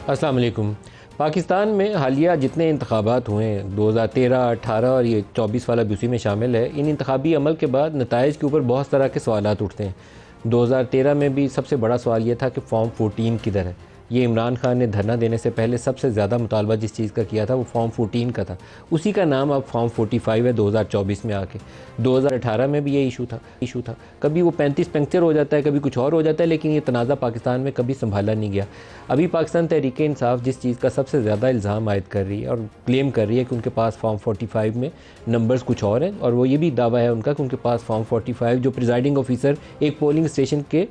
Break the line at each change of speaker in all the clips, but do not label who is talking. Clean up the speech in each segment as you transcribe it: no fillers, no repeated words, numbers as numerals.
अस्सलाम वालेकुम। पाकिस्तान में हालिया जितने इंतखाबात हुए हैं 2013, 18 और ये 24 वाला भी उसी में शामिल है। इन इंतखाबी अमल के बाद नताइज के ऊपर बहुत तरह के सवालात उठते हैं। 2013 में भी सबसे बड़ा सवाल ये था कि फॉर्म 14 किधर है। ये इमरान खान ने धरना देने से पहले सबसे ज़्यादा मुतालबा जिस चीज़ का किया था वो फॉर्म 14 का था। उसी का नाम अब फॉर्म 45 है 2024 में आके। 2018 में भी ये इशू था। कभी वो 35 पंक्चर हो जाता है, कभी कुछ और हो जाता है, लेकिन ये तनाज़ा पाकिस्तान में कभी संभाला नहीं गया। अभी पाकिस्तान तहरीक इंसाफ जिस चीज़ का सबसे ज़्यादा इल्ज़ाम आयद कर रही है और क्लेम कर रही है कि उनके पास फॉर्म 45 में नंबर्स कुछ और हैं, और वो ये भी दावा है उनका कि उनके पास फॉर्म 45 जो प्रिजाइडिंग ऑफिसर एक पोलिंग स्टेशन के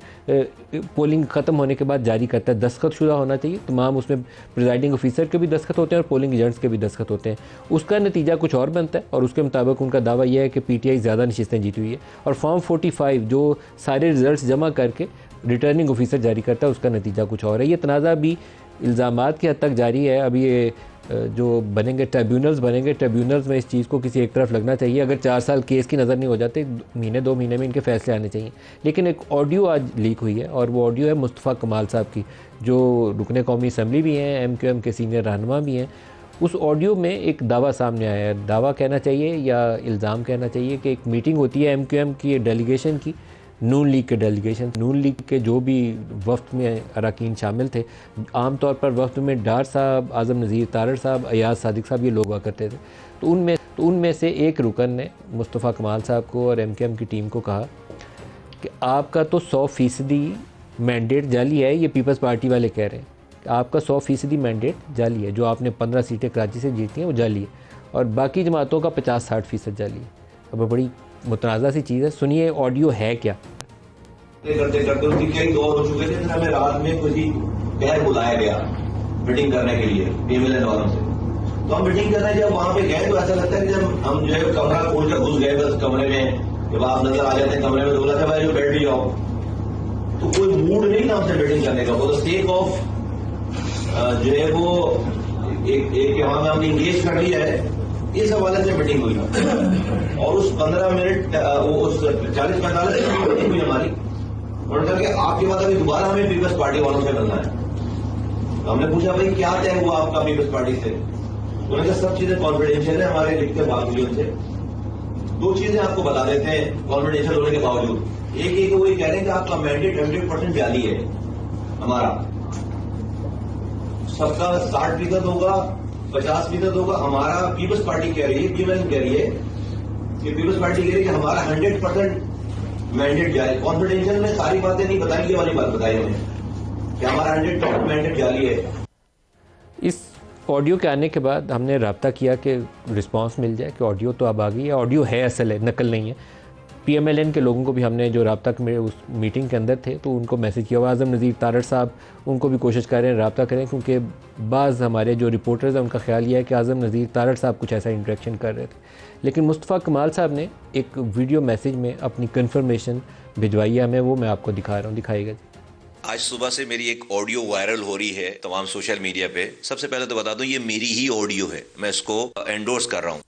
पोलिंग ख़त्म होने के बाद जारी करता है, दस्तखत शुदा होना चाहिए तमाम। उसमें प्रिजाइडिंग ऑफिसर के भी दस्तखत होते हैं और पोलिंग एजेंट्स के भी दस्तखत होते हैं। उसका नतीजा कुछ और बनता है और उसके मुताबिक उनका दावा यह है कि पीटीआई ज़्यादा नशिस्तें जीती हुई है। और फॉर्म 45 जो सारे रिजल्ट जमा करके रिटर्निंग ऑफिसर जारी करता है उसका नतीजा कुछ और है। ये तनाज़ा भी इल्ज़ामात की हद तक जारी है। अभी ये जो ट्रिब्यूनल्स में इस चीज़ को किसी एक तरफ लगना चाहिए। अगर 4 साल केस की नज़र नहीं हो जाते, महीने 2 महीने में इनके फैसले आने चाहिए। लेकिन एक ऑडियो आज लीक हुई है और वो ऑडियो है मुस्तफ़ा कमाल साहब की, जो रुकने कौमी असम्बली भी हैं, MQM के सीनियर रहनुमा भी हैं। उस ऑडियो में एक दावा सामने आया है, दावा कहना चाहिए या इल्ज़ाम कहना चाहिए, कि एक मीटिंग होती है MQM की डेलीगेशन की, नून लीग के डेलीगेशन, नून लीग के जो भी वफ्द में अरकान शामिल थे, आम तौर पर वफ्द में डार साहब, आज़म नज़ीर तारड़ साहब, अयाज सादिक साहब ये लोग हुआ करते थे। तो उनमें से एक रुकन ने मुस्तफ़ा कमाल साहब को और MQM की टीम को कहा कि आपका तो 100% मैंडेट जाली है। ये पीपल्स पार्टी वाले कह रहे हैं कि आपका 100% मैंडेट जाली है, जो आपने 15 सीटें कराची से जीती हैं वो जाली है, और बाकी जमातों का 50-60% जाली है। अब बड़ी मुतनाज़ा सी चीज़ है, सुनिए ऑडियो है क्या।
करते करते उनकी कई दौर हो चुके थे, फिर हमें रात में किसी कहर बुलाया गया मीटिंग करने के लिए PMLN वालों से। तो हम मीटिंग करने जब वहां पे गए तो ऐसा लगता है कि जब हम जो है कमरा खोल कर घुस गए बस कमरे में, जब आप नजर आ जाते हैं कमरे में तो बोला था भाई जो बैठ भी जाओ। तो कोई मूड नहीं था हमसे मीटिंग करने का। वो स्टेक ऑफ जो है वो एक वहां में हमने इंगेज कर लिया है, इस हवाले से मीटिंग हुई। और उस 15 मिनट उस 40-45 मिनट मीटिंग हुई हमारी। उन्होंने कहा कि आपके बाद अभी दोबारा हमें पीपल्स पार्टी वालों से मिलना है। तो हमने पूछा भाई क्या तय हुआ आपका पीपल्स पार्टी से। उन्होंने कहा सब चीजें कॉन्फिडेंशियल है हमारे लिखते बावजूद से। 2 चीजें आपको बता देते हैं कॉन्फिडेंशियल होने के बावजूद। एक वो ये कह रहे हैं कि आपका मैंडेट 100% जाली है। हमारा सबका 60% होगा, 50% होगा। हमारा पीपल्स पार्टी कह रही है, PMLN कह रही है कि पीपल्स पार्टी कह रही है कि हमारा 100% मैंडेट जाली। कॉन्फिडेंशियल में सारी बातें नहीं बताई, ये वाली बात बताई उन्हें कि हमारा 100% मैंडेट जाली है।
इस ऑडियो के आने के बाद हमने रब्ता किया कि रिस्पांस मिल जाए कि ऑडियो तो अब आ गई है, ऑडियो है, असल है, नकल नहीं है। PMLN के लोगों को भी हमने जो रब्ता में उस मीटिंग के अंदर थे तो उनको मैसेज किया हुआ। आज़म नज़ीर तारड़ साहब उनको भी कोशिश कर रहे हैं रब्ता करें, क्योंकि बाज़ हमारे जो रिपोर्टर्स हैं उनका ख्याल ये है कि आज़म नज़ीर तारड़ साहब कुछ ऐसा इंटरेक्शन कर रहे थे। लेकिन मुस्तफ़ा कमाल साहब ने एक वीडियो मैसेज में अपनी कन्फर्मेशन भिजवाई है हमें, वो मैं आपको दिखा रहा हूँ, दिखाएगा जी।
आज सुबह से मेरी एक ऑडियो वायरल हो रही है तमाम सोशल मीडिया पे। सबसे पहले तो बता दूं ये मेरी ही ऑडियो है, मैं इसको एंडोर्स कर रहा हूँ।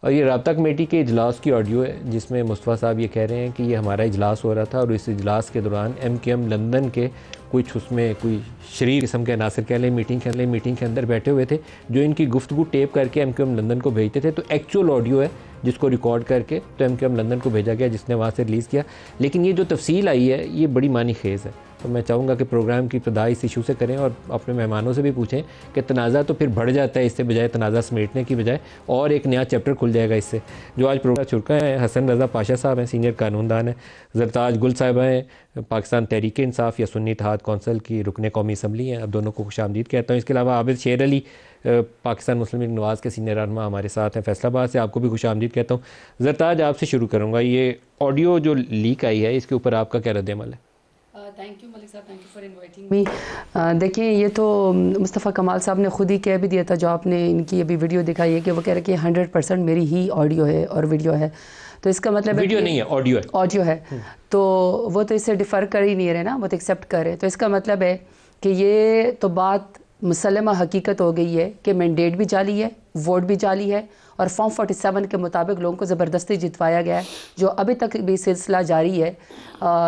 और ये राब्ता कमेटी के इजलास की ऑडियो है जिसमें मुस्तफ़ा साहब ये कह रहे हैं कि ये हमारा इजलास हो रहा था और इस इजलास के दौरान MQM लंदन के कुछ उसमें कोई शरीफ किस्म के अनासर कह लें मीटिंग के अंदर बैठे हुए थे, जो इनकी गुफ्तगू टेप करके MQM लंदन को भेजते थे। तो एक्चुअल ऑडियो है जिसको रिकॉर्ड करके तो MQM लंदन को भेजा गया, जिसने वहाँ से रिलीज़ किया। लेकिन ये जो तफसील आई है ये बड़ी मानी खेज़ है। तो मैं चाहूँगा कि प्रोग्राम की इब्तिदा इस इशू से करें और अपने मेहमानों से भी पूछें कि तनाज़ा तो फिर बढ़ जाता है इससे बजाय, तनाज़ा समेटने की बजाय, और एक नया चैप्टर खुल जाएगा इससे। जो आज प्रोग्राम चुका है हसन रज़ा पाशा साहब हैं, सीनियर कानूनदान हैं। ज़रताज गुल साहिबा हैं, पाकिस्तान तहरीक इंसाफ या सुन्नी इत्तेहाद कौंसिल की रुकने कौमी असम्बली हैं। अब दोनों को खुशामदीद कहता हूँ। इसके अलावा आबिद शेर अली पाकिस्तान मुस्लिम लीग नवाज़ के सीनियर रहनुमा हमारे साथ हैं फैसलाबाद से, आपको भी खुशामदीद कहता हूँ। ज़रताज आपसे शुरू करूँगा, ये ऑडियो जो लीक आई है इसके ऊपर आपका क्या रद्द-ए-अमल है?
थैंक यू मलिक साहब, thank you for inviting me. देखिए ये तो मुस्तफ़ा कमाल साहब ने खुद ही कह भी दिया था, जो आपने इनकी अभी वीडियो दिखाई है, कि वो कह रहे कि 100% मेरी ही ऑडियो है और वीडियो है। तो इसका मतलब
वीडियो नहीं है, ऑडियो है।
तो वो तो इससे डिफ़र कर ही नहीं रहे ना, वो तो एक्सेप्ट कर रहे। तो इसका मतलब है कि ये तो बात मुसल्लमा हकीकत हो गई है कि मैंडेट भी जाली है, वोट भी जाली है और फॉर्म 47 के मुताबिक लोगों को ज़बरदस्ती जितवाया गया है, जो अभी तक भी सिलसिला जारी है,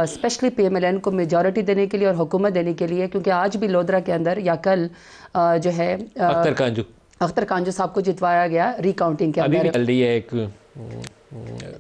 स्पेशली PMLN को मेजॉरिटी देने के लिए और हुकूमत देने के लिए। क्योंकि आज भी लोधरा के अंदर या कल जो है अख्तर कांजू साहब को जितवाया गया रिकाउंटिंग के अंदर।
अभी भी चल रही है एक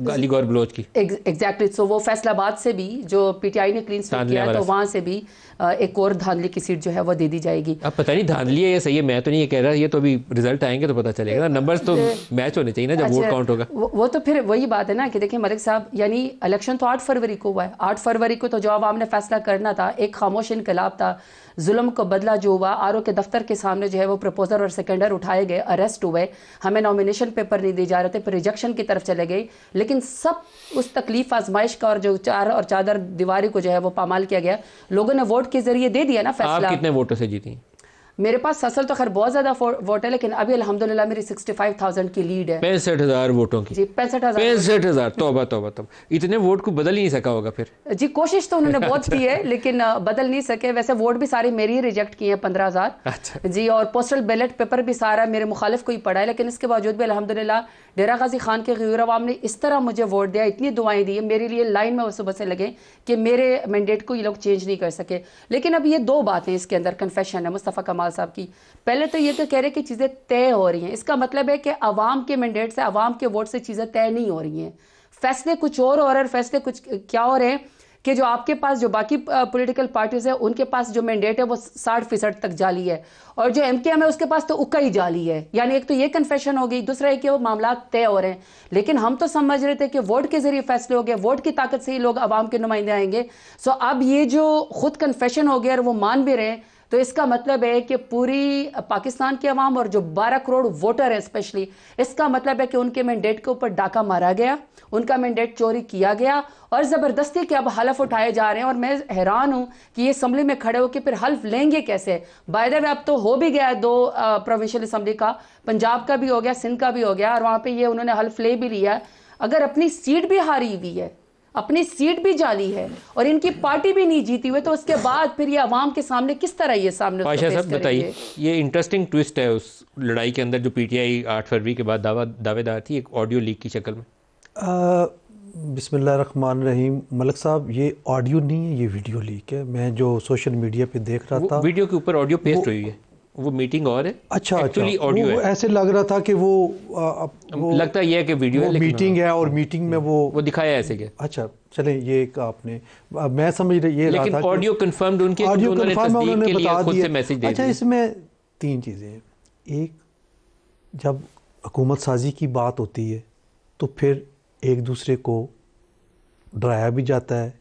गाली गौर बलोच की।
एग्जैक्टली। सो वो फैसलाबाद से भी जो PTI ने क्लीन स्वीप किया तो वहाँ से भी एक और धांधली की सीट जो है वो दे दी जाएगी।
अब पता नहीं धांधली है या सही है, मैं तो नहीं ये कह रहा, ये तो अभी रिजल्ट आएंगे तो पता चलेगा ना, नंबर्स तो मैच होने चाहिए ना जब वोट काउंट होगा।
वो तो फिर वही बात है ना कि देखिए मलिक साहब, यानी इलेक्शन तो 8 फरवरी को हुआ है। 8 फरवरी को तो जो आवाम ने फैसला करना था, एक खामोश इनकलाब था, जुल्म को बदला जो हुआ, RO के दफ्तर के सामने जो है वो प्रपोजर और सेकेंडर उठाए गए, अरेस्ट हुए, हमें नॉमिनेशन पेपर नहीं दिए जा रहे थे, फिर रिजेक्शन की तरफ चले गए। लेकिन सब उस तकलीफ आजमाइश का और जो चार और चादर दीवारी को जो है वो पामाल किया गया, लोगों ने वोट के जरिए दे दिया ना फैसला।
आप कितने वोटों से जीती?
मेरे पास असल तो खैर बहुत ज्यादा वोट है, लेकिन अभी अल्हम्दुलिल्लाह मेरी 65,000 की लीड है।
65,000 वोटों की? जी 65,000। तौबा तौबा तौबा, इतने वोट को बदल ही नहीं सका होगा फिर?
जी कोशिश तो उन्होंने बहुत की है लेकिन बदल नहीं सके। वैसे वोट भी सारे मेरे ही रिजेक्ट किए हैं 15,000।
अच्छा
जी, और पोस्टल बैलेट पेपर भी सारा मेरे मुखालिफ को ही पड़ा है, लेकिन इसके बावजूद भी अल्हम्दुलिल्लाह डेरा गाजी खान के गयूर अवाम ने इस तरह मुझे वोट दिया, इतनी दुआएं दी मेरे लिए, लाइन में वो सुबह से लगे कि मेरे मैंडेट को ये लोग चेंज नहीं कर सके। लेकिन अब ये 2 बातें इसके अंदर कन्फेशन है मुस्तफ़ा कमाल साहब की। पहले तो ये तो कह रहे कि चीज़ें तय हो रही हैं, इसका मतलब है कि अवाम के मैंडेट से, अवाम के वोट से चीज़ें तय नहीं हो रही हैं, फैसले कुछ और हो रहे हैं। फैसले कुछ क्या हो रहे हैं कि जो आपके पास जो बाकी पॉलिटिकल पार्टीज है उनके पास जो मैंडेट है वो 60% तक जाली है, और जो MKM है उसके पास तो उक्का ही जाली है। यानी एक तो ये कन्फेशन हो गई, दूसरा है कि वो मामला तय हो रहे हैं। लेकिन हम तो समझ रहे थे कि वोट के जरिए फैसले हो गए, वोट की ताकत से ही लोग अवाम के नुमाइंदे आएंगे। सो अब ये जो खुद कन्फेशन हो गया और वो मान भी रहे हैं, तो इसका मतलब है कि पूरी पाकिस्तान के अवाम और जो 12 करोड़ वोटर है स्पेशली, इसका मतलब है कि उनके मैंडेट के ऊपर डाका मारा गया, उनका मैंडेट चोरी किया गया और ज़बरदस्ती के अब हलफ उठाए जा रहे हैं। और मैं हैरान हूं कि ये असम्बली में खड़े होकर फिर हल्फ लेंगे कैसे। बाय द वे अब तो हो भी गया है 2 प्रोविंशियल असम्बली का, पंजाब का भी हो गया, सिंध का भी हो गया, और वहाँ पर ये उन्होंने हल्फ ले भी लिया। अगर अपनी सीट भी हारी हुई है, अपनी सीट भी जाली है और इनकी पार्टी भी नहीं जीती हुई, तो उसके बाद फिर ये अवाम के सामने किस तरह ये सामने
पाशा साहब बताइए, ये इंटरेस्टिंग ट्विस्ट है उस लड़ाई के अंदर जो PTI 8 फरवरी के बाद दावेदार थी एक ऑडियो लीक की शक्ल में।
बिस्मिल्लाहिर्रहमानिर्रहीम। मलिक साहब, ये ऑडियो नहीं है, ये वीडियो लीक है। मैं जो सोशल मीडिया पे देख रहा था,
वीडियो के ऊपर ऑडियो पेस्ट हुई है, वो मीटिंग और है।
अच्छा,
ऑडियो है।
ऐसे लग रहा था कि वो
लगता है कि वीडियो है,
मीटिंग है और मीटिंग में वो
दिखाया ऐसे क्या।
अच्छा चले, ये एक आपने, मैं समझ रही ये
लेकिन ऑडियो कंफर्म्ड उनके,
ऑडियो कंफर्म उन्होंने बता दिया।
मैसेज दे।
अच्छा, इसमें 3 चीज़ें हैं। एक, जब हुकूमत साजी की बात होती है तो फिर एक दूसरे को डराया भी जाता है,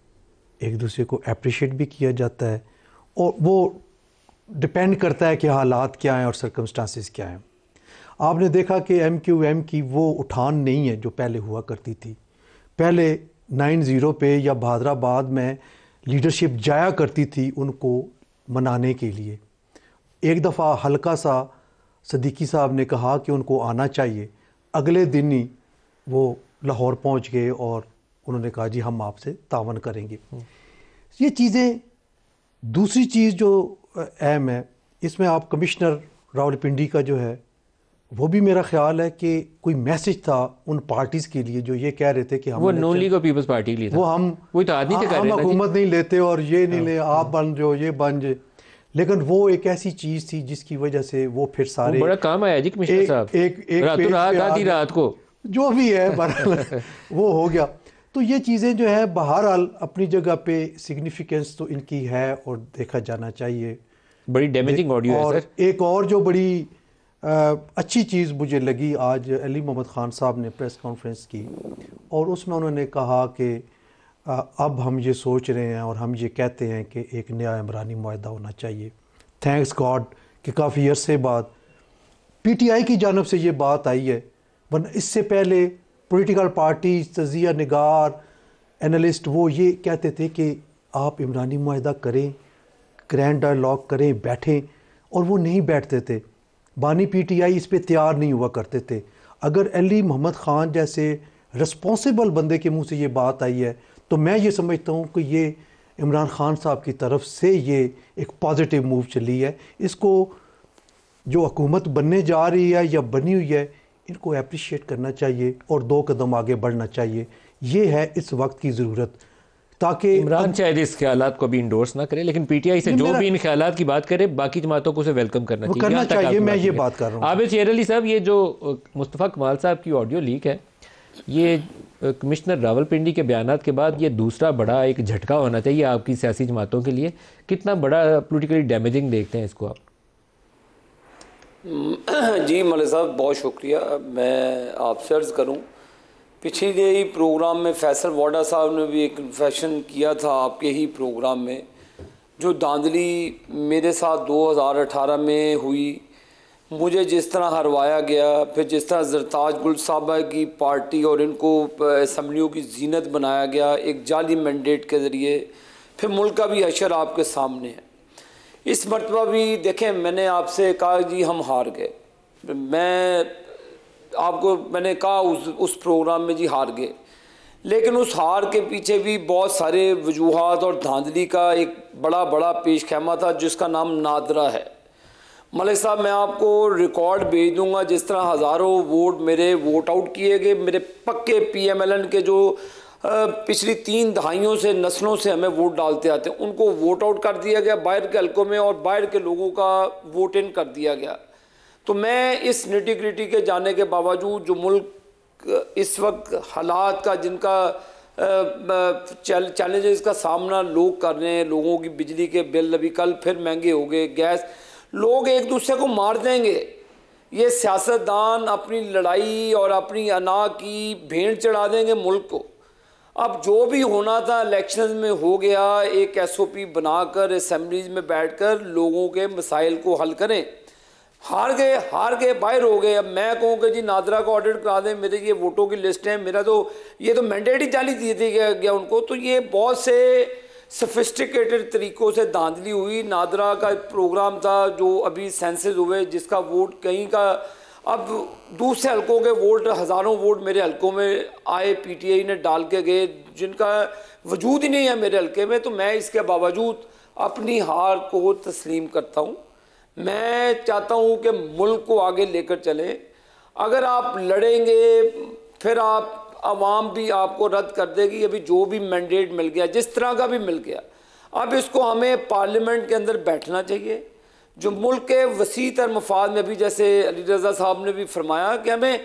एक दूसरे को अप्रिशिएट भी किया जाता है, और वो डिपेंड करता है कि हालात क्या हैं और सर्कमस्टांसिस क्या हैं। आपने देखा कि MQM की वो उठान नहीं है जो पहले हुआ करती थी। पहले 9-0 पे या भादराबाद में लीडरशिप जाया करती थी उनको मनाने के लिए। एक दफ़ा हल्का सा सदीकी साहब ने कहा कि उनको आना चाहिए, अगले दिन ही वो लाहौर पहुंच गए और उन्होंने कहा जी हम आपसे तावन करेंगे। ये चीज़ें। दूसरी चीज़ जो अहम है इसमें, आप कमिश्नर रावलपिंडी का जो है वो भी मेरा ख्याल है कि कोई मैसेज था उन पार्टीज़ के लिए जो ये कह रहे थे कि हम,
वो नून लीग और पीपल्स पार्टी के लिए था,
वो हम
तो आदमी से
हम हुकूमत नहीं लेते और ये नहीं ले, आप बन जाओ, ये बन जाए। लेकिन वो एक ऐसी चीज़ थी जिसकी वजह से वो फिर सारे
बड़ा काम आया जी कमिश्नर साहब, एक रात को
जो भी है वो हो गया। तो ये चीज़ें जो है बहरहाल अपनी जगह पे सिग्निफिकेंस तो इनकी है और देखा जाना चाहिए।
बड़ी डैमेजिंग ऑडियो है सर।
एक और जो बड़ी अच्छी चीज़ मुझे लगी, आज अली मोहम्मद ख़ान साहब ने प्रेस कॉन्फ्रेंस की और उसमें उन्होंने कहा कि अब हम ये सोच रहे हैं और हम ये कहते हैं कि एक नया इमरानी मुआहदा होना चाहिए। थैंक्स गॉड कि काफ़ी अरसे बाद PTI की जानब से ये बात आई है, वरना इससे पहले पॉलिटिकल पार्टीज, तजिया निगार, एनालिस्ट वो ये कहते थे कि आप इमरानी मुआहदा करें, ग्रैंड डायलॉग करें, बैठें, और वो नहीं बैठते थे। बानी PTI इस पे तैयार नहीं हुआ करते थे। अगर अली मोहम्मद ख़ान जैसे रिस्पॉन्सिबल बंदे के मुंह से ये बात आई है तो मैं ये समझता हूँ कि ये इमरान ख़ान साहब की तरफ से ये एक पॉजिटिव मूव चली है। इसको जो हुकूमत बनने जा रही है या बनी हुई है, इनको अप्रिशिएट करना चाहिए और 2 कदम आगे बढ़ना चाहिए। ये है इस वक्त की ज़रूरत, ताकि
इमरान शायद इस ख्यालात को भी इंडोर्स ना करे, लेकिन पीटीआई से जो भी इन ख्यालात की बात करे, बाकी जमातों को उसे वेलकम करना चाहिए।
करना चाहिए, मैं ये बात कर रहा हूँ।
आबिद शेर अली साहब, ये जो मुस्तफ़ा कमाल साहब की ऑडियो लीक है, ये कमिश्नर रावलपिंडी के बयानात के बाद ये दूसरा बड़ा एक झटका होना चाहिए आपकी सियासी जमातों के लिए। कितना बड़ा पॉलिटिकली डैमेजिंग देखते हैं इसको आप?
जी मलिक साहब, बहुत शुक्रिया। मैं आपसे अर्ज़ करूं, पिछले ही प्रोग्राम में फैसल वाडा साहब ने भी एक कन्फेशन किया था आपके ही प्रोग्राम में, जो धांधली मेरे साथ 2018 में हुई, मुझे जिस तरह हरवाया गया, फिर जिस तरह जरताज गुल साहबा की पार्टी और इनको असम्बलियों की जीनत बनाया गया एक जाली मैंडेट के ज़रिए, फिर मुल्क का भी हशर आपके सामने है। इस मरतबा भी देखें, मैंने आपसे कहा जी हम हार गए, मैंने कहा उस प्रोग्राम में जी हार गए, लेकिन उस हार के पीछे भी बहुत सारे वजूहात और धांधली का एक बड़ा पेश खैमा था जिसका नाम नादरा है। मलिक साहब, मैं आपको रिकॉर्ड भेज दूंगा, जिस तरह हज़ारों वोट मेरे वोट आउट किए गए, मेरे पक्के PMLN के जो पिछली 3 दहाइयों से नस्लों से हमें वोट डालते आते हैं, उनको वोट आउट कर दिया गया बाहर के हल्कों में, और बाहर के लोगों का वोट इन कर दिया गया। तो मैं इस निटी ग्रिटी के जाने के बावजूद जो मुल्क इस वक्त हालात का जिनका चैलेंजेस का सामना लोग कर रहे हैं, लोगों की बिजली के बिल अभी कल फिर महंगे हो गए, गैस, लोग एक दूसरे को मार देंगे। ये सियासतदान अपनी लड़ाई और अपनी अना की भेंट चढ़ा देंगे मुल्क को। अब जो भी होना था इलेक्शन में हो गया, एक SOP बनाकर असम्बलीज में बैठकर लोगों के मसाइल को हल करें। हार गए बाहर हो गए। अब मैं कहूँ कि जी नादरा को ऑडिट करा दें, मेरे ये वोटों की लिस्ट है, मेरा तो ये तो मैंडेट ही जाली दिए थे गया उनको। तो ये बहुत से सफिस्टिकेटेड तरीक़ों से धांधली हुई। नादरा का प्रोग्राम था जो अभी सेंसेस हुए, जिसका वोट कहीं का, अब दूसरे हलकों के वोट, हज़ारों वोट मेरे हलकों में आए, PTI ने डाल के गए, जिनका वजूद ही नहीं है मेरे हलके में। तो मैं इसके बावजूद अपनी हार को तस्लीम करता हूँ। मैं चाहता हूँ कि मुल्क को आगे लेकर चलें। अगर आप लड़ेंगे फिर आवाम भी आपको रद्द कर देगी। अभी जो भी मैंडेट मिल गया, जिस तरह का भी मिल गया, अब इसको हमें पार्लियामेंट के अंदर बैठना चाहिए, जो मुल्क के वसी तर मफाद में भी, जैसे अली रज़ा साहब ने भी फरमाया कि हमें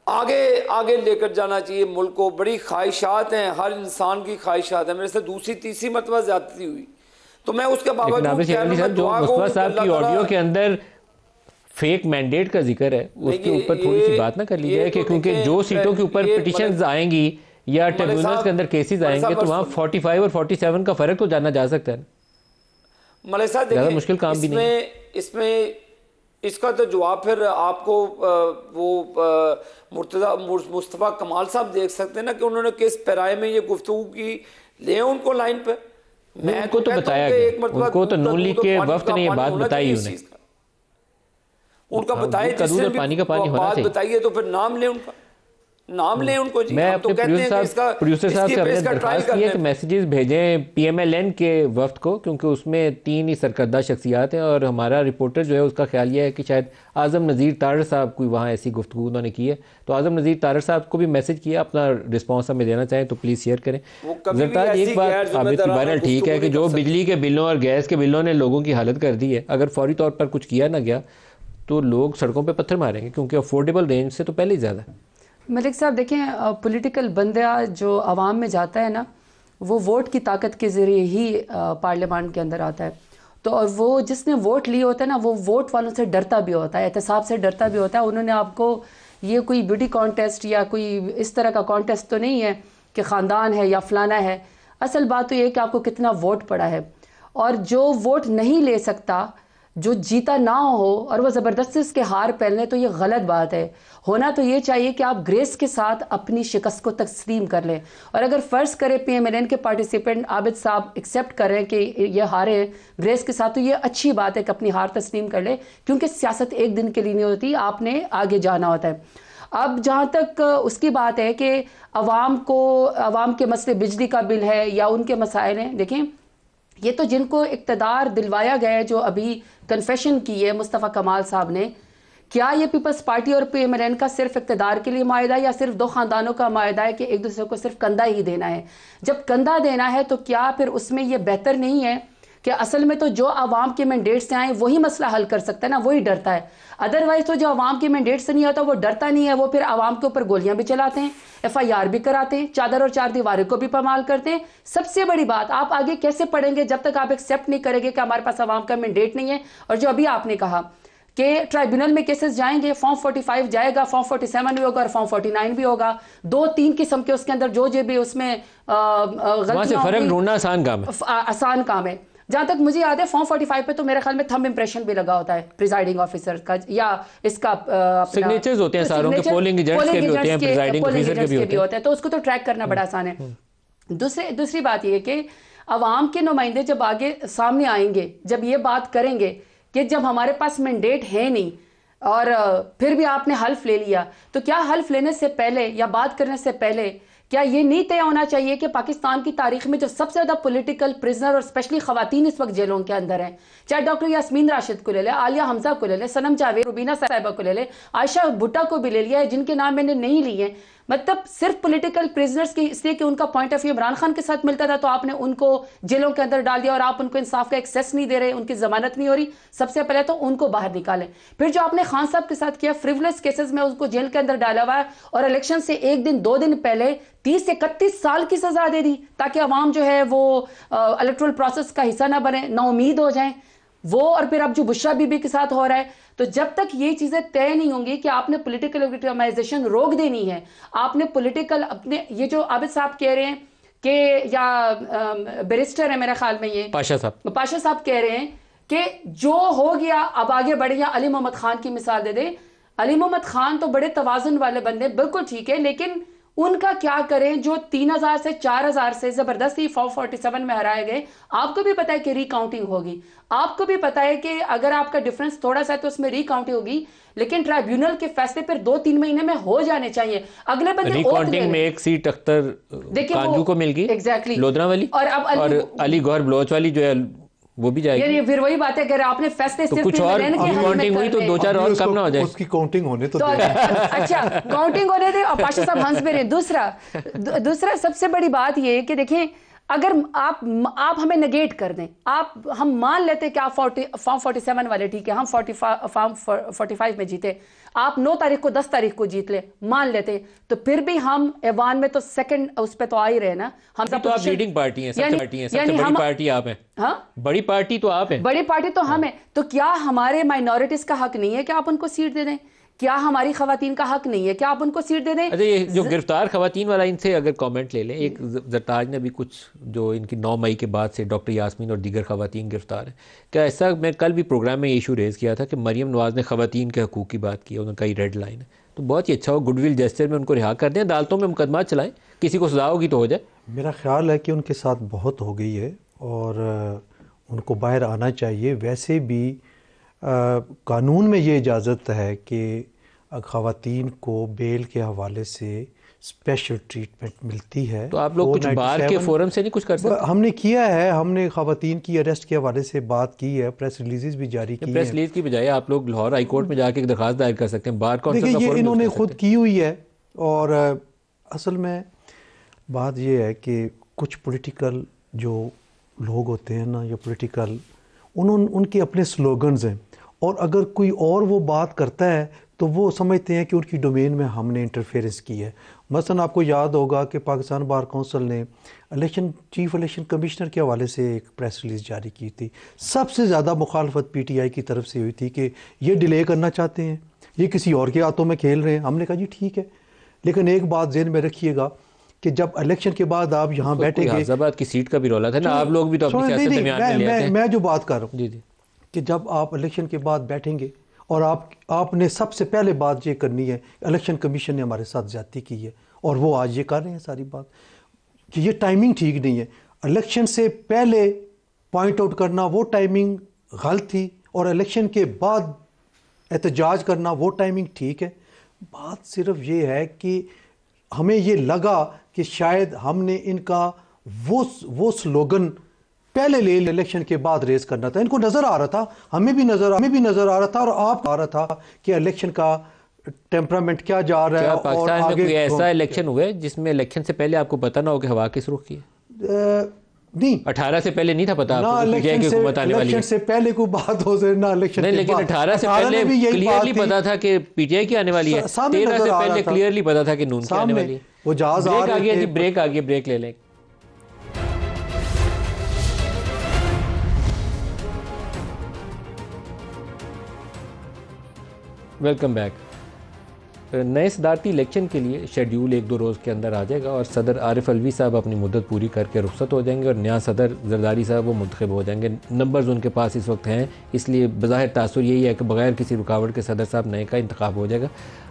आगे लेकर जाना चाहिए मुल्क को। बड़ी ख्वाहिशात हैं, हर इंसान की ख्वाहिशात है। मेरे से दूसरी तीसरी मरतबा ज़्यादती हुई, तो मैं उसके बावजूद
जो मुस्तफा साहब की ऑडियो के अंदर फेक मैंडेट का जिक्र है, उसके ऊपर थोड़ी सी बात ना कर ली जाए कि क्योंकि जो सीटों के ऊपर पिटीशंस आएंगी या ट्रिब्यूनल्स के अंदर केसेस आएंगे तो वहाँ 45 और 47 का फर्क तो जाना जा सकता है।
मलिक साहब,
ज़्यादा मुश्किल काम भी नहीं।
इसमें इसका तो जवाब फिर आपको मुस्तफ़ा कमाल साहब देख सकते हैं ना, कि उन्होंने किस पैराए में ये गुफ्तगू की, ले उनको लाइन पे।
मैं को तो बताया गया, उनको तो नून लीग के वफ्द ने ये बात बताई,
उनका बताए, जिससे
पानी का पानी होना चाहिए।
बताइए तो फिर नाम ले उनका, नाम ले उनको जी।
मैं
तो
अपने प्रोड्यूसर साहब से अपने दरख्वास्त की है कि मैसेजेस भेजें PMLN के वफ्द को, क्योंकि उसमें 3 ही सरकर्दा शख्सियात हैं और हमारा रिपोर्टर जो है उसका ख्याल ये है कि शायद आज़म नज़ीर तारड़ साहब कोई वहाँ ऐसी गुफ्तगू उन्होंने की है। तो आज़म नज़ीर तारड़ साहब को भी मैसेज किया, अपना रिस्पॉन्स हमें देना चाहें तो प्लीज़ शेयर करें। ज़रताज, एक बात आबिद की बहरहाल ठीक है कि जो बिजली के बिलों और गैस के बिलों ने लोगों की हालत कर दी है, अगर फौरी तौर पर कुछ किया ना गया तो लोग सड़कों पर पत्थर मारेंगे, क्योंकि अफोर्डेबल रेंज से तो पहले ही ज़्यादा।
मलिक साहब देखें, पॉलिटिकल बंदा जो आवाम में जाता है ना, वो वोट की ताकत के ज़रिए ही पार्लियामान के अंदर आता है। तो और वो जिसने वोट लिए होता है ना, वो वोट वालों से डरता भी होता है, एहतसाब से डरता भी होता है। उन्होंने आपको ये कोई ब्यूटी कॉन्टेस्ट या कोई इस तरह का कॉन्टेस्ट तो नहीं है कि ख़ानदान है या फलाना है। असल बात तो ये कि आपको कितना वोट पड़ा है, और जो वोट नहीं ले सकता, जो जीता ना हो और वह ज़बरदस्ती उसके हार पहले, तो ये गलत बात है। होना तो ये चाहिए कि आप ग्रेस के साथ अपनी शिकस्त को तस्लीम कर लें। और अगर फ़र्ज़ करें PMLN के पार्टिसिपेंट आबिद साहब एक्सेप्ट कर रहे हैं कि ये हारे ग्रेस के साथ, तो ये अच्छी बात है कि अपनी हार तस्लीम कर ले, क्योंकि सियासत एक दिन के लिए नहीं होती, आपने आगे जाना होता है। अब जहाँ तक उसकी बात है कि आवाम के मसले बिजली का बिल है या उनके मसाइल हैं, देखें ये तो जिनको इक़्तिदार दिलवाया गया है, जो अभी कन्फेशन की है मुस्तफ़ा कमाल साहब ने, क्या ये पीपल्स पार्टी और PMLN का सिर्फ इक़्तिदार के लिए मायदा है या सिर्फ दो ख़ानदानों का मायदा है कि एक दूसरे को सिर्फ कंधा ही देना है? जब कंधा देना है तो क्या फिर उसमें ये बेहतर नहीं है कि असल में तो जो आवाम के मैंडेट से आए वही मसला हल कर सकता है ना, वही डरता है। अदरवाइज तो जो आवाम के मैंडेट से नहीं आता वो डरता नहीं है, वो फिर आवाम के ऊपर गोलियां भी चलाते हैं, FIR भी कराते हैं, चादर और चार दीवारों को भी पामाल करते हैं। सबसे बड़ी बात, आप आगे कैसे पढ़ेंगे जब तक आप एक्सेप्ट नहीं करेंगे कि हमारे पास आवाम का मैंडेट नहीं है? और जो अभी आपने कहा कि ट्राइब्यूनल में केसेस जाएंगे, फॉर्म 45 जाएगा, फॉर्म 47 भी होगा और फॉर्म 49 भी होगा, 2-3 किस्म के उसके अंदर जो भी उसमें
गलतियां फर्क ढूंढना
आसान काम है। जहां तक मुझे याद है फॉर्म 45 पे तो मेरे ख्याल में थंब इंप्रेशन भी लगा होता है प्रिजाइडिंग ऑफिसर का, या इसका
सिग्नेचर्स होते हैं सारों के, पोलिंग एजेंट्स के भी होते हैं, प्रिजाइडिंग ऑफिसर के भी होते हैं,
तो उसको तो ट्रैक करना बड़ा आसान है। दूसरी बात ये कि अवाम के नुमाइंदे जब आगे सामने आएंगे, जब ये बात करेंगे कि जब हमारे पास मैंडेट है नहीं और फिर भी आपने हल्फ ले लिया, तो क्या हल्फ लेने से पहले या बात करने से पहले क्या ये नहीं तय होना चाहिए कि पाकिस्तान की तारीख में जो सबसे ज्यादा पॉलिटिकल प्रिजनर और स्पेशली खवातीन इस वक्त जेलों के अंदर हैं, चाहे डॉक्टर यास्मीन राशिद को ले ले, आलिया हमजा को ले ले, सनम जावेद, रुबीना साहिबा को ले ले, आयशा भुट्टा को भी ले लिया है, जिनके नाम मैंने नहीं लिए। मतलब सिर्फ पॉलिटिकल प्रिजनर्स के इसलिए कि उनका point of view Imran Khan के साथ मिलता था तो आपने उनको जेलों के अंदर डाल दिया और आप उनको इंसाफ का एक्सेस नहीं दे रहे, उनकी जमानत नहीं हो रही। सबसे पहले तो उनको बाहर निकालें। फिर जो आपने खान साहब के साथ किया, फ्रिवलेस केसेस में उसको जेल के अंदर डाला हुआ है और इलेक्शन से 1 दिन 2 दिन पहले 30 से 31 साल की सजा दे दी ताकि अवाम जो है वो इलेक्टोरल प्रोसेस का हिस्सा ना बने, ना उम्मीद हो जाए वो। और फिर अब जो बुशरा बीबी के साथ हो रहा है, तो जब तक ये चीजें तय नहीं होंगी कि आपने पॉलिटिकल विक्टिमाइजेशन रोक देनी है, आपने पॉलिटिकल अपने ये जो आबिद साहब कह रहे हैं कि या बैरिस्टर है मेरे ख्याल में, ये पाशा साहब कह रहे हैं कि जो हो गया अब आगे बढ़े, या अली मोहम्मद खान की मिसाल दे दे। अली मोहम्मद खान तो बड़े तवाजुन वाले बंदे, बिल्कुल ठीक है, लेकिन उनका क्या करें जो 3000 से 4000 से जबरदस्ती फॉर्म 47 में हराए गए। आपको भी पता है कि रिकाउंटिंग होगी, आपको भी पता है कि अगर आपका डिफरेंस थोड़ा सा है तो उसमें रिकाउंटिंग होगी, लेकिन ट्राइब्यूनल के फैसले फिर 2-3 महीने में हो जाने चाहिए। अगले बंदे
रिकाउंटिंग में एक सीट अख्तर कांजू को मिल गई,
एग्जैक्टली
लोधरा वाली, और अली गौहर बलोच वाली जो है वो भी जाएगी।
यानी फिर वही बात है, अगर आपने फैसले
तो कुछ और काउंटिंग हुई तो 2-4 और कम ना हो जाए,
उसकी काउंटिंग होने तो
अच्छा काउंटिंग होने दे। और पाशा साहब हंस भी रहे। दूसरा सबसे बड़ी बात ये है कि देखें, अगर आप हमें नेगेट कर दें, हम मान लेते कि आप फॉर्म 47 वाले ठीक है, हम फॉर्म 45 में जीते, आप 9 तारीख को 10 तारीख को जीत ले, मान लेते, तो फिर भी हम ऐवान में तो सेकंड उस पे तो आ ही रहे ना। हम सब
तो आप लीडिंग पार्टी हैं, सबसे बड़ी पार्टी आप हैं। हाँ, बड़ी पार्टी तो आप हैं,
बड़ी पार्टी तो हम हैं। तो क्या हमारे माइनॉरिटीज का हक नहीं है कि आप उनको सीट दे दें? क्या हमारी खवातीन का हक नहीं है कि आप उनको सीट दे दें?
अच्छा, ये जो गिरफ्तार खवातीन वाला, इनसे अगर कमेंट ले लें। एक जरताज ने भी कुछ जो इनकी 9 मई के बाद से डॉक्टर यास्मीन और दीगर खवातीन गिरफ्तार हैं, क्या ऐसा, मैं कल भी प्रोग्राम में ये इशू रेज़ किया था कि मरियम नवाज़ ने खवातीन के हकूक़ की बात की है, उनका ये रेड लाइन है, तो बहुत ही अच्छा हो, गुडविल जेस्चर में उनको रिहा कर दें, अदालतों में मुकदमा चलाएं, किसी को सजा होगी तो हो जाए।
मेरा ख्याल है कि उनके साथ बहुत हो गई है और उनको बाहर आना चाहिए। वैसे भी कानून में ये इजाज़त है कि ख़वातीन को बेल के हवाले से स्पेशल ट्रीटमेंट मिलती है।
तो आप लोग कुछ बार के फोरम से नहीं कुछ कर सकते?
हमने किया है, हमने ख़वातीन की अरेस्ट के हवाले से बात की है, प्रेस रिलीज़ भी जारी की है।
प्रेस रिलीज़ की बजाय आप लोग लाहौर हाई कोर्ट में जाके एक दरखास्त दायर कर सकते हैं। बार कौन सा
देखिए, ये
फोरम
इन्होंने खुद की हुई है। और असल में बात ये है कि कुछ पॉलिटिकल जो लोग होते हैं ना, या पॉलिटिकल, उनके अपने स्लोगन्स हैं, और अगर कोई और वो बात करता है तो वो समझते हैं कि उनकी डोमेन में हमने इंटरफेरेंस की है। मसलन आपको याद होगा कि पाकिस्तान बार काउंसिल ने चीफ इलेक्शन कमिश्नर के हवाले से एक प्रेस रिलीज़ जारी की थी। सबसे ज़्यादा मुखालफत PTI की तरफ से हुई थी कि ये डिले करना चाहते हैं, ये किसी और के हाथों में खेल रहे हैं। हमने कहा जी ठीक है, लेकिन एक बात ज़हन में रखिएगा कि जब इलेक्शन के बाद आप यहाँ बैठेंगे,
गाजियाबाद की सीट का भी रौला था ना, आप लोग भी तो अपनी सियासत में ध्यान में ले आते हैं।
मैं जो बात कर रहा हूँ
जी जी,
कि जब आप इलेक्शन के बाद बैठेंगे और आपने सबसे पहले बात ये करनी है, इलेक्शन कमीशन ने हमारे साथ ज्यादती की है, और वो आज ये कर रहे हैं सारी बात कि ये टाइमिंग ठीक नहीं है। इलेक्शन से पहले पॉइंट आउट करना वो टाइमिंग गलत थी, और इलेक्शन के बाद एहतजाज करना वो टाइमिंग ठीक है। बात सिर्फ ये है कि हमें ये लगा कि शायद हमने इनका वो स्लोगन पहले ले इलेक्शन के बाद रेस करना था। इनको नजर आ रहा था, हमें भी नजर आ रहा था और आप आ रहा था कि इलेक्शन का टेम्परामेंट क्या जा रहा है।
पाकिस्तान में कोई ऐसा इलेक्शन हुआ है जिसमें इलेक्शन से पहले आपको पता ना हो कि हवा किस रुख की है?
नहीं,
18 से पहले नहीं था पता
ना
आपको कि हुकूमत आने वाली है?
से पहले कोई बात हो जाए ना इलेक्शन
नहीं, लेकिन 18 से पहले क्लियरली पता था कि पीटीआई की आने वाली है। 13 से पहले क्लियरली पता था कि नून की आने वाली है।
वो जहाज आ
गया जी, ब्रेक आ गया, ब्रेक ले लें। Welcome back. नए सदारती इलेक्शन के लिए शेड्यूल 1-2 रोज़ के अंदर आ जाएगा और सदर आरिफ अलवी साहब अपनी मुद्दत पूरी करके रुखसत हो जाएंगे और नया सदर जरदारी साहब वो मुंतखब हो जाएंगे। नंबर्स उनके पास इस वक्त हैं, इसलिए बज़ाहिर तासुर यही है कि बग़ैर किसी रुकावट के सदर साहब नए का इंतखाब हो जाएगा।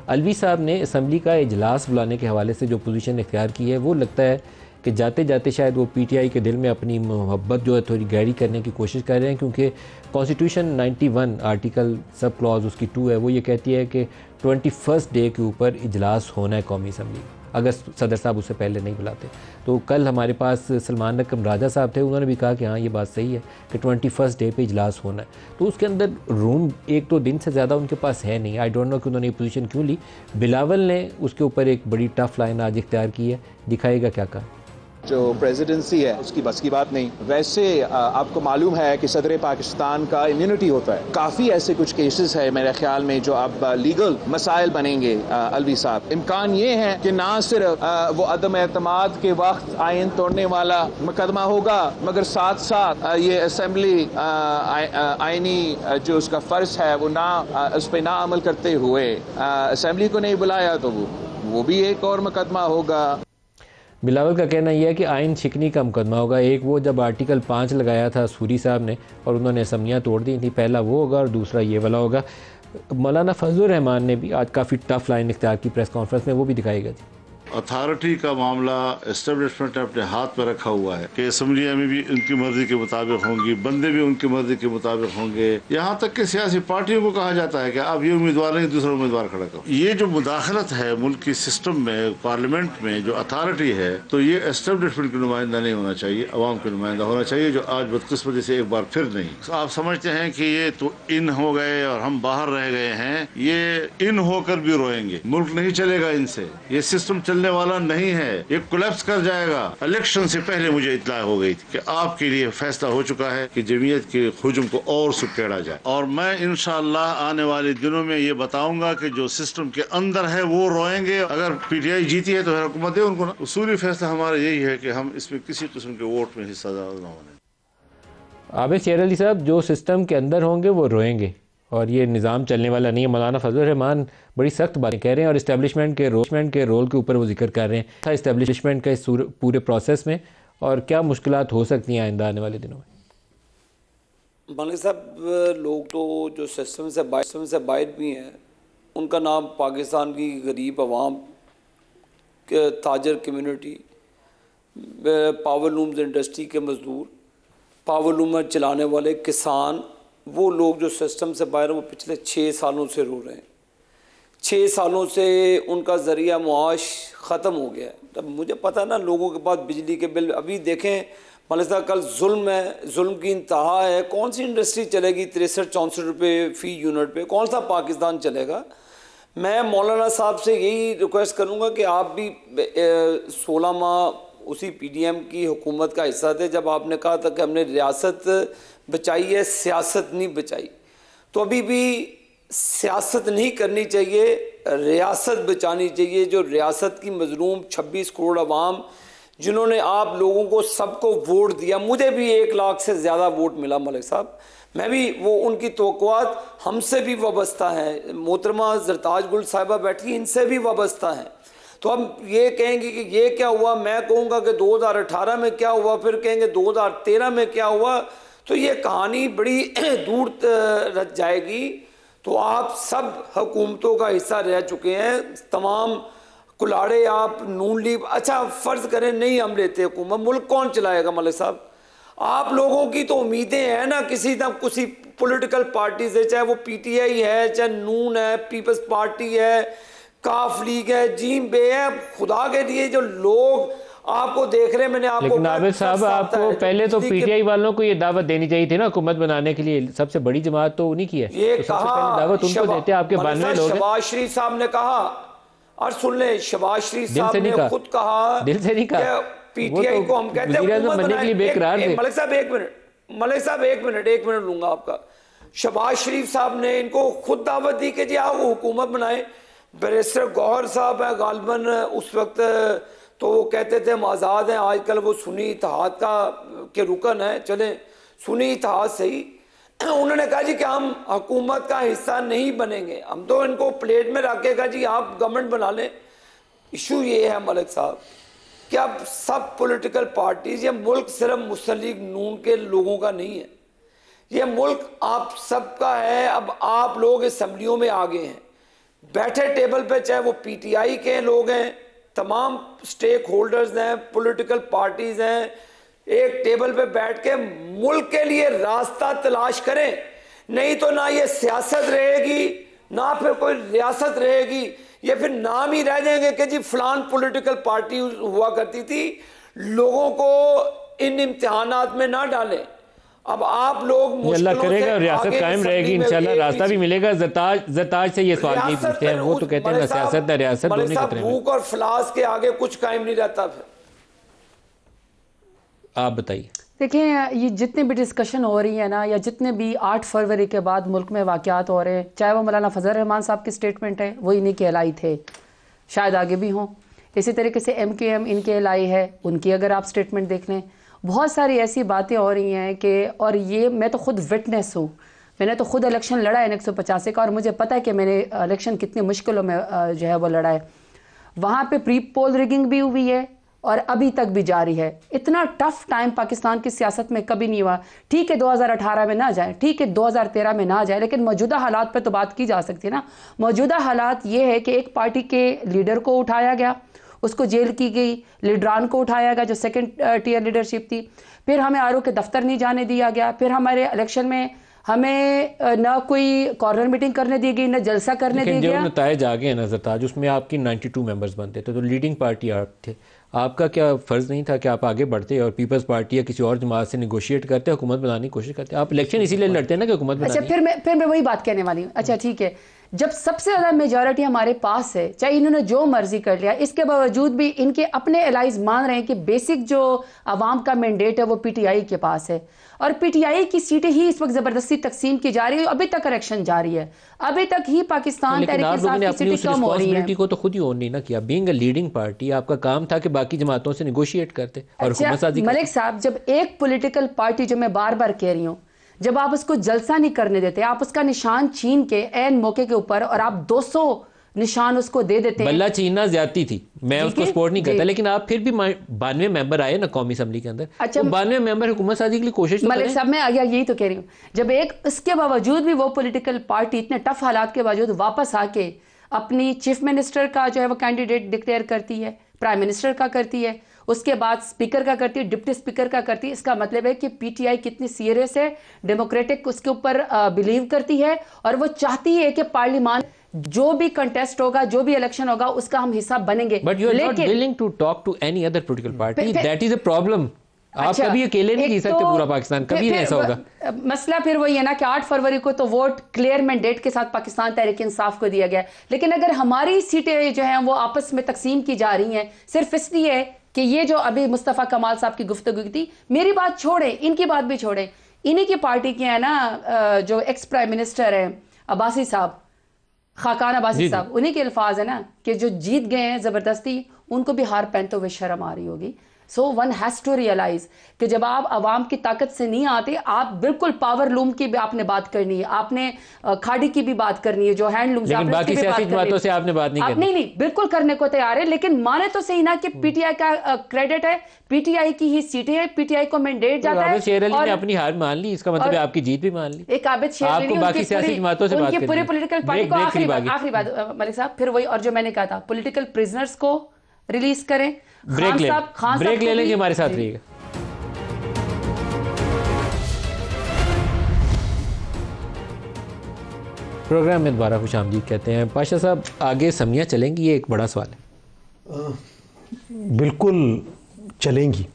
अलवी साहब ने असम्बली का इजलास बुलाने के हवाले से जो पोजीशन इख्तियार की है वो लगता है कि जाते जाते शायद वो पीटीआई के दिल में अपनी मोहब्बत जो है थोड़ी गहरी करने की कोशिश कर रहे हैं, क्योंकि कॉन्स्टिट्यूशन 91 आर्टिकल सब क्लॉज उसकी 2 है, वो ये कहती है कि 21 डे के ऊपर इजलास होना है कौमी असम्बली, अगर सदर साहब उससे पहले नहीं बुलाते। तो कल हमारे पास सलमान रकम राजा साहब थे, उन्होंने भी कहा कि हाँ ये बात सही है कि 21 डे पे इजलास होना है। तो उसके अंदर रूम 1-2 दिन से ज़्यादा उनके पास है नहीं। आई डोंट नो कि उन्होंने ये पोजीशन क्यों ली। बिलावल ने उसके ऊपर एक बड़ी टफ लाइन आज इख्तियार की है, दिखाएगा क्या कहा।
जो प्रेसिडेंसी है उसकी बस की बात नहीं। वैसे आपको मालूम है कि सदर पाकिस्तान का इम्यूनिटी होता है। काफ़ी ऐसे कुछ केसेस है मेरे ख्याल में जो अब लीगल मसाइल बनेंगे। अलवी साहब, इम्कान ये है कि ना सिर्फ वो अदम एतमाद के वक्त आइन तोड़ने वाला मुकदमा होगा, मगर साथ साथ ये असम्बली आइनी जो उसका फ़र्ज है वो ना उस पर ना अमल करते हुए असम्बली को नहीं बुलाया तो वो भी एक और मुकदमा होगा।
बिलावल का कहना यह है कि आइन शिकनी का मुकदमा होगा। एक वो जब आर्टिकल 5 लगाया था सूरी साहब ने और उन्होंने असम्बलियाँ तोड़ दी थी, पहला वो होगा और दूसरा ये वाला होगा। मौलाना फजलुर रहमान ने भी आज काफ़ी टफ लाइन इख्तियार की प्रेस कॉन्फ्रेंस में, वो भी दिखाएगा जी।
अथॉरिटी का मामला एस्टेब्लिशमेंट ने अपने हाथ पर रखा हुआ है कि असम्बलियाँ में भी उनकी मर्जी के मुताबिक होंगी, बंदे भी उनकी मर्जी के मुताबिक होंगे। यहाँ तक कि सियासी पार्टियों को कहा जाता है कि आप ये उम्मीदवार नहीं दूसरा उम्मीदवार खड़ा करो। ये जो मुदाखलत है मुल्क की सिस्टम में, पार्लियामेंट में जो अथॉरिटी है, तो ये एस्टेब्लिशमेंट का नुमाइंदा नहीं होना चाहिए, अवाम का नुमाइंदा होना चाहिए, जो आज बदकिस्मती से एक बार फिर नहीं। आप समझते हैं कि ये तो इन हो गए और हम बाहर रह गए हैं, ये इन होकर भी रोएंगे। मुल्क नहीं चलेगा इनसे, ये सिस्टम चलने वाला नहीं है, ये कोलैप्स कर जाएगा। इलेक्शन से पहले मुझे इत्तला हो गई थी कि आपके लिए फैसला हो चुका है कि जमीयत के हुजूम को और सुकेड़ा जाए, और मैं इंशाअल्लाह आने वाले दिनों में ये बताऊंगा कि जो सिस्टम के अंदर है वो रोएंगे। अगर पीटीआई जीती है तो हुकूमत दे उनको ना। उसूली फैसला हमारा यही है कि हम इसमें किसी किस्म के वोट में हिस्सा न होने।
आबिद शेर अली साहब, जो सिस्टम के अंदर होंगे वो रोएंगे और ये निज़ाम चलने वाला नहीं है। मौलाना फजलुर रहमान बड़ी सख्त बातें कह रहे हैं और इस्टेब्लिशमेंट के रोल के ऊपर वो जिक्र कर रहे हैं इस्टेब्लिशमेंट के इस पूरे प्रोसेस में, और क्या मुश्किलात हो सकती हैं आइंदा आने वाले दिनों में।
मलिक साहब, लोग तो जो सिस्टम से बाहर भी हैं, उनका नाम पाकिस्तान की गरीब आवाम, ताजर कम्यूनिटी, पावर लूम्स इंडस्ट्री के मज़दूर, पावर लूम चलाने वाले किसान, वो लोग जो सिस्टम से बाहर वो पिछले 6 सालों से रो रहे हैं। 6 सालों से उनका ज़रिया मुआश ख़त्म हो गया है। तब मुझे पता है ना, लोगों के पास बिजली के बिल, अभी देखें मलिक साहब, कल जुल्म है, जुल्म की इंतहा है। कौन सी इंडस्ट्री चलेगी 63-64 रुपये फ़ी यूनिट पे? कौन सा पाकिस्तान चलेगा? मैं मौलाना साहब से यही रिक्वेस्ट करूँगा कि आप भी 16 माह उसी PDM की हुकूमत का हिस्सा थे जब आपने कहा था कि हमने रियासत बचाई है, सियासत नहीं बचाई। तो अभी भी सियासत नहीं करनी चाहिए, रियासत बचानी चाहिए। जो रियासत की मजलूम 26 करोड़ अवाम जिन्होंने आप लोगों को सबको वोट दिया, मुझे भी 1 लाख से ज़्यादा वोट मिला मलिक साहब, मैं भी वो उनकी तवक्कुआत हमसे भी वाबस्ता हैं। मोहतरमा जरताज गुल साहिबा बैठी, इनसे भी वाबस्ता हैं। तो हम ये कहेंगे कि ये क्या हुआ, मैं कहूँगा कि 2018 में क्या हुआ, फिर कहेंगे 2013 में क्या हुआ, तो ये कहानी बड़ी दूर रह जाएगी। तो आप सब हुकूमतों का हिस्सा रह चुके हैं, तमाम कुलाड़े आप नून लीग, अच्छा फ़र्ज़ करें नहीं हम लेते हुकूमत, मुल्क कौन चलाएगा मलिक साहब? आप लोगों की तो उम्मीदें हैं ना किसी पॉलिटिकल पार्टी से, चाहे वो PTI है, चाहे नून है, पीपल्स पार्टी है, काफ लीग है, जीम बे है। खुदा के लिए जो लोग आपको देख रहे हैं, मैंने आपको
लेकिन आबिद साहब आपको पहले तो पीटीआई वालों को ये दावत देनी चाहिए थी ना हुकूमत बनाने के लिए, सबसे बड़ी जमात तो उन्हीं की है,
ये
तो
कहा
सबसे पहले दावत उनको देते हैं, आपके 92 लोग हैं।
शहबाज शरीफ साहब ने कहा, और सुन ले, शहबाज शरीफ साहब ने खुद कहा,
दिल से नहीं कहा,
पीटीआई को हम कहते हैं
बनने के लिए बेकरार थे।
मलिक साहब एक मिनट लूंगा आपका। शहबाज शरीफ साहब ने इनको खुद दावत दी कि जी आप हुकूमत बनाए। बैरिस्टर गौहर साहब है गालिबन उस वक्त, तो वो कहते थे हम आज़ाद हैं, आजकल वो सुन्नी इत्तेहाद के रुकन है, चले सुन्नी इत्तेहाद सही। उन्होंने कहा जी कि हम हुकूमत का हिस्सा नहीं बनेंगे, हम तो इनको प्लेट में रखेगा जी आप गवर्नमेंट बना लें। इशू ये है मलिक साहब कि अब सब पॉलिटिकल पार्टीज, ये मुल्क सिर्फ मुस्लिम लीग नून के लोगों का नहीं है, ये मुल्क आप सबका है। अब आप लोग असम्बलियों में आ गए हैं, बैठे टेबल पे, चाहे वो पीटीआई के लोग हैं, तमाम स्टेक होल्डर्स हैं, पॉलिटिकल पार्टीज हैं, एक टेबल पे बैठ के मुल्क के लिए रास्ता तलाश करें। नहीं तो ना ये सियासत रहेगी, ना फिर कोई रियासत रहेगी, ये फिर नाम ही रह जाएंगे कि जी फलान पॉलिटिकल पार्टी हुआ करती थी। लोगों को इन इम्तिहानात में ना डालें। अब आप लोग
अल्लाह करेगा रियासत कायम रहेगी इंशाल्लाह, रास्ता भी मिलेगा। ज़रताज से ये सवाल नहीं पूछते हैं, वो तो कहते हैं ना सियासत ना रियासत दोनों खतरे में।
भूख और फलास के आगे कुछ कायम नहीं रहता। फिर
आप बताइए।
देखिए, ये जितने भी डिस्कशन हो रही है ना, या जितने भी 8 फरवरी के बाद मुल्क में वाक़यात हो रहे हैं, चाहे वो मौलाना फजल रहमान साहब की स्टेटमेंट है, वो इन्हीं के एलाई थे, शायद आगे भी हों। इसी तरीके से MKM इनके एलाई है, उनकी अगर आप स्टेटमेंट देख लें, बहुत सारी ऐसी बातें हो रही हैं कि, और ये मैं तो खुद विटनेस हूँ, मैंने तो खुद इलेक्शन लड़ा है 185 का, और मुझे पता है कि मैंने इलेक्शन कितनी मुश्किलों में जो है वो लड़ा है। वहाँ पे प्री पोल रिगिंग भी हुई है और अभी तक भी जारी है। इतना टफ टाइम पाकिस्तान की सियासत में कभी नहीं हुआ। ठीक है 2018 में ना जाए, ठीक है 2013 में ना जाए, लेकिन मौजूदा हालात पे तो बात की जा सकती है ना। मौजूदा हालात ये है कि एक पार्टी के लीडर को उठाया गया, उसको जेल की गई, लीडरान को उठाया गया जो सेकंड टियर लीडरशिप थी, फिर हमें RO के दफ्तर नहीं जाने दिया गया, फिर हमारे इलेक्शन में हमें ना कोई कॉर्नर मीटिंग करने दी गई, ना जलसा करने दिया गया।
जो नतायज आ गए नजर ताज, उसमें आपकी 92 मेंबर्स बनते थे, तो लीडिंग पार्टी आप थे, आपका क्या फ़र्ज़ नहीं था कि आप आगे बढ़ते और पीपल्स पार्टी या किसी और जमात से नेगोशिएट करते, हुकूमत बनाने की कोशिश करते? आप इलेक्शन इसीलिए लड़ते हैं ना कि हुकूमत बनानी।
अच्छा, फिर मैं वही बात कहने वाली हूँ। अच्छा ठीक है, जब सबसे ज़्यादा मेजॉरिटी हमारे पास है, चाहे इन्होंने जो मर्जी कर लिया, इसके बावजूद भी इनके अपने एलाइज मान रहे हैं कि बेसिक जो आवाम का मैंडेट है वो PTI के पास है, और PTI की सीटें ही इस वक्त ज़बरदस्ती तकसीम की जा रही है। अभी तक इलेक्शन जारी है, अभी तक ही पाकिस्तान तहरीक-ए-इंसाफ की सीटें कम हो रही हैं।
को तो खुद ही ऑन नहीं ना किया। बीइंग अ लीडिंग पार्टी आपका काम था कि बाकी जमातों से नेगोशिएट करते और हुकूमत साजी करते।
मलिक साहब, जब एक पॉलिटिकल पार्टी, जो मैं बार बार कह रही हूँ, जब आप उसको जलसा नहीं करने देते, आप उसका निशान छीन के ऐन मौके के ऊपर और आप 200 निशान उसको दे देते हैं।
बल्ला छीनना ज्यादती थी, मैं उसको सपोर्ट नहीं करता, लेकिन आप फिर भी 92 मेंबर आए ना कौमी असम्बली के अंदर।
अच्छा,
तो 92 मेंबर हुकूमत साजी के लिए कोशिश तो
मलिक साहब, मैं आगे यही तो कह रही हूँ, जब एक इसके बावजूद भी वो पॉलिटिकल पार्टी इतने टफ हालात के बावजूद वापस आके अपनी चीफ मिनिस्टर का जो है वो कैंडिडेट डिक्लेयर करती है, प्राइम मिनिस्टर का करती है, उसके बाद स्पीकर का करती है, डिप्टी स्पीकर का करती है, इसका मतलब है कि PTI कितनी सीरियस है, डेमोक्रेटिक उसके ऊपर बिलीव करती है, और वो चाहती है कि पार्लियामान जो भी कंटेस्ट होगा, जो भी इलेक्शन होगा, उसका हम हिस्सा बनेंगे।
But you are not willing to talk to any other political party, that is a problem. आप कभी अकेले नहीं जी सकते पूरा पाकिस्तान, कभी नहीं ऐसा होगा।
मसला फिर वही है ना कि 8 फरवरी को तो वोट क्लियर मैंडेट के साथ पाकिस्तान तहरीक इंसाफ को दिया गया, लेकिन अगर हमारी सीटें जो हैं वो आपस में तकसीम की जा रही हैं सिर्फ इसलिए कि ये जो अभी मुस्तफ़ा कमाल साहब की गुफ्तगू थी, मेरी बात छोड़े, इनकी बात भी छोड़े, इन्हीं की पार्टी के हैं ना जो एक्स प्राइम मिनिस्टर हैं अब्बासी साहब, खाकान अब्बासी साहब, उन्हीं के अल्फाज है ना कि जो जीत गए हैं ज़बरदस्ती, उनको भी हार पहनते हुए शर्म आ रही होगी। So one has to realise कि जब आप आवाम की ताकत से नहीं आते, आप बिल्कुल पावर लूम की भी आपने बात करनी है, आपने खाड़ी की भी बात करनी है, जो हैंडलूम से
बाकी सियासी बातों से आपने बात नहीं करनी।
नहीं, बिल्कुल करने को तैयार है, लेकिन माने तो सही ना कि PTI का क्रेडिट है, PTI की ही सीटें हैं, PTI को मैंडेट जाता है।
शेर अली ने अपनी हार मान ली, इसका मतलब है आपकी जीत भी मान ली।
एक आबिद शेर अली,
बाकी सियासी बातों से बात करनी है,
पूरे पॉलिटिकल पार्टी को। आखिरी बात मलिक साहब, फिर वही, और जो मैंने कहा था, पॉलिटिकल प्रिजनर्स को रिलीज करें।
ब्रेक ले लेंगे, हमारे साथ रहिएगा। प्रोग्राम में दोबारा खुशामदीद कहते हैं। पाशा साहब, आगे समियाँ चलेंगी, ये एक बड़ा सवाल है।
बिल्कुल चलेंगी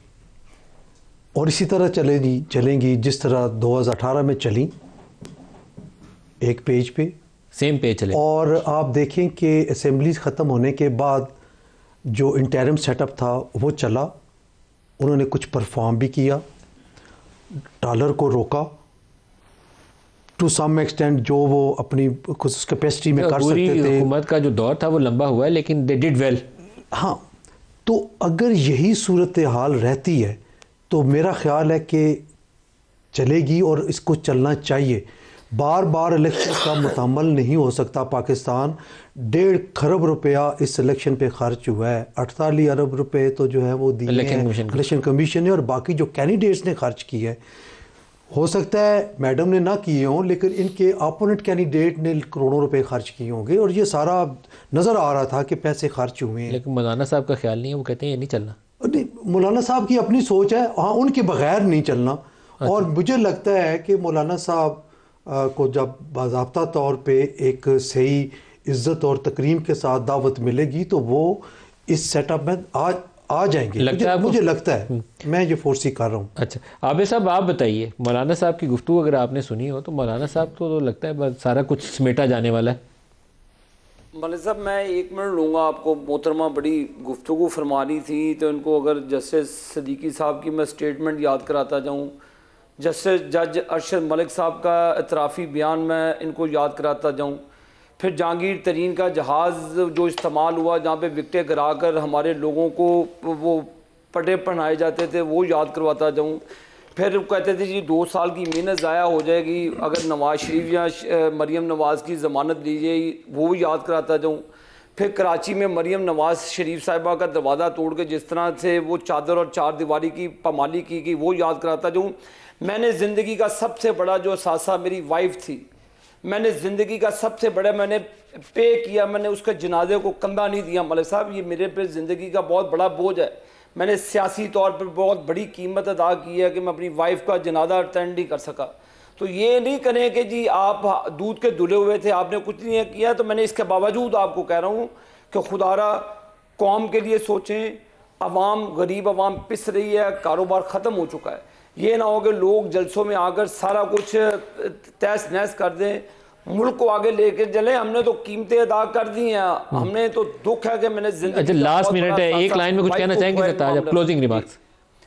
और इसी तरह चलेंगी जिस तरह 2018 में चली, एक पेज पे
सेम पेज चले।
और आप देखें कि असेंबलीज ख़त्म होने के बाद जो इंटरिम सेटअप था वो चला, उन्होंने कुछ परफॉर्म भी किया, डॉलर को रोका टू सम एक्सटेंट जो वो अपनी कुछ कैपेसिटी में कर सकते थे।
हुकूमत का जो दौर था वो लंबा हुआ है, लेकिन दे डिड वेल।
हाँ, तो अगर यही सूरत हाल रहती है तो मेरा ख्याल है कि चलेगी और इसको चलना चाहिए। बार बार इलेक्शन का मुतम्मल नहीं हो सकता। पाकिस्तान 1.5 खरब रुपया इस इलेक्शन पे खर्च हुआ है, 48 अरब रुपए तो जो है वो दिए इलेक्शन कमीशन ने, और बाकी जो कैंडिडेट्स ने खर्च की है, हो सकता है मैडम ने ना किए हों लेकिन इनके अपोनेंट कैंडिडेट ने करोड़ों रुपए खर्च किए होंगे और ये सारा नज़र आ रहा था कि पैसे खर्च हुए हैं।
लेकिन मौलाना साहब का ख्याल नहीं है, वो कहते हैं ये नहीं चलना।
नहीं, मौलाना साहब की अपनी सोच है, हाँ, उनके बगैर नहीं चलना। और मुझे लगता है कि मौलाना साहब को जब बाज़ाब्ता तौर पे एक सही इज़्ज़त और तकरीम के साथ दावत मिलेगी तो वो इस सेटअप में आ जाएंगे। मुझे लगता है, मैं ये फोर्सी कर रहा हूँ।
अच्छा, आबिद साहब आप बताइए, मौलाना साहब की गुफ्तगू अगर आपने सुनी हो तो मौलाना साहब तो लगता है बस सारा कुछ समेटा जाने वाला है।
मौलाना साहब मैं 1 मिनट लूँगा आपको। मोहतरमा बड़ी गुफ्तगू फरमानी थी तो इनको अगर जस्टिस सदीकी साहब की मैं स्टेटमेंट याद कराता जाऊँ, जस्टिस जज अरशद मलिक साहब का इतराफ़ी बयान मैं इनको याद कराता जाऊँ, फिर जहांगीर तरीन का जहाज़ जो इस्तेमाल हुआ जहाँ पे विकटें गिरा कर हमारे लोगों को वो पटे पहनाए जाते थे वो याद करवाता जाऊँ, फिर कहते थे जी 2 साल की मेहनत ज़ाया हो जाएगी अगर नवाज़ शरीफ या मरीम नवाज़ की ज़मानत ली जाएगी वो याद कराता जाऊँ, फिर कराची में मरीम नवाज़ शरीफ साहिबा का दरवाज़ा तोड़ के जिस तरह से वो चादर और 4 दीवारी की पामाली की गई वो याद कराता जाऊँ। मैंने ज़िंदगी का सबसे बड़ा जो सासा मेरी वाइफ थी, मैंने ज़िंदगी का सबसे बड़ा मैंने पे किया, मैंने उसके जनाजे को कंधा नहीं दिया। मलिक साहब ये मेरे पे ज़िंदगी का बहुत बड़ा बोझ है। मैंने सियासी तौर पर बहुत बड़ी कीमत अदा की है कि मैं अपनी वाइफ का जनाजा अटेंड नहीं कर सका। तो ये नहीं करें कि जी आप दूध के धुले हुए थे, आपने कुछ नहीं किया। तो मैंने इसके बावजूद आपको कह रहा हूँ कि खुदारा कौम के लिए सोचें। अवाम, गरीब अवाम पिस रही है, कारोबार ख़त्म हो चुका है। ये ना हो कि लोग जलसों में आकर सारा कुछ तहस नहस कर दें, मुल्क को आगे लेके चले। हमने तो कीमतें अदा कर दी हैं, हमने तो दुख है कि मैंने जिंदगी।
अच्छा, लास्ट मिनट है, एक लाइन में कुछ कहना चाहेंगे Sartaj, closing remarks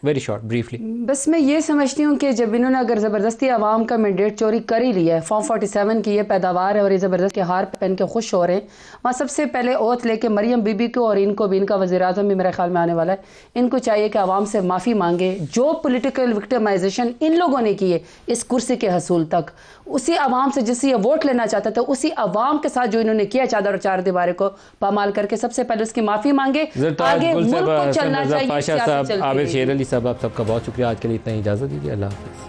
very short briefly.
बस मैं ये समझती हूँ कि जब इन्होंने अगर ज़बरदस्ती आवाम का मैंडेट चोरी कर ही लिया है, फॉर्म 47 की ये पैदावार है और ये ज़बरदस्ती हार पहन के खुश हो रहे हैं, वहाँ सबसे पहले ओथ लेके मरियम बीबी को और इनको भी, इनका वज़ीर-ए-आज़म भी मेरे ख्याल में आने वाला है, इनको चाहिए कि आवाम से माफ़ी मांगे। जो पोलिटिकल विक्टिमाइजेशन इन लोगों ने की है इस कुर्सी के हसूल तक, उसी आवाम से जिससे ये वोट लेना चाहता था, उसी आवाम के साथ जो इन्होंने किया चादर और 4 दीवारें को पामाल करके, सबसे पहले उसकी माफ़ी मांगे। आगे मुल्क को चलना चाहिए।
आबिद शेर अली साहब, आप सबका बहुत शुक्रिया। आज के लिए इतना ही इजाज़त दीजिए। अल्लाह हाफ़िज़।